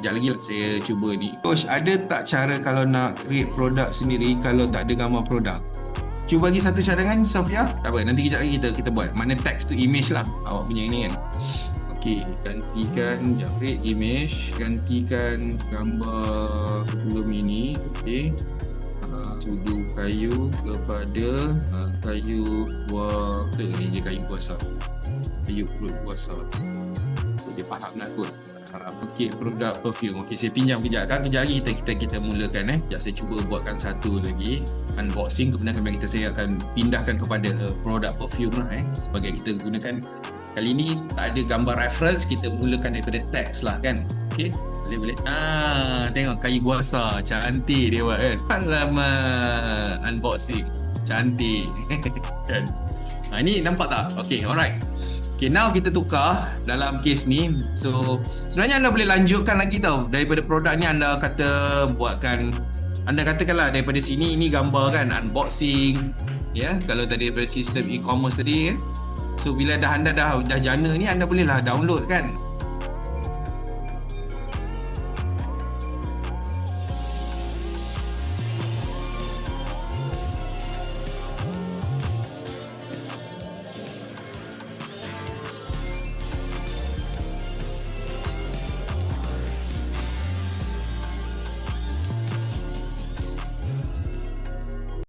Sekejap lagi lah saya cuba ni. Coach, ada tak cara kalau nak create produk sendiri kalau tak ada gambar produk? Cuba bagi satu cadangan, Safia. Tak apa, nanti kejap lagi kita buat. Mana text to image lah awak punya ini kan. Okey, gantikan create image, gantikan gambar belum ini. Okey. Sudu kayu kepada kayu buah. Betul ni je kayu kuasa. Kayu perut kuasa. Dia faham lah kot. Okey, produk perfume. Okey, saya pinjam kejap kan. Kejap lagi kita mulakan Sekejap saya cuba buatkan satu lagi unboxing, kemudian saya akan pindahkan kepada produk perfume lah sebagai kita gunakan. Kali ni tak ada gambar reference, kita mulakan daripada teks lah kan. Okey, boleh. Tengok kayu kuasa, cantik dia buat kan. Alamak, unboxing cantik. Kan. Ini nampak tak? Okey, alright. Okay, now kita tukar dalam case ni. So, sebenarnya anda boleh lanjutkan lagi tau. Daripada produk ni anda katakanlah daripada sini ini gambar kan, unboxing. Ya, kalau tadi daripada sistem e-commerce tadi kan. So, bila anda dah jana ni, anda bolehlah download kan.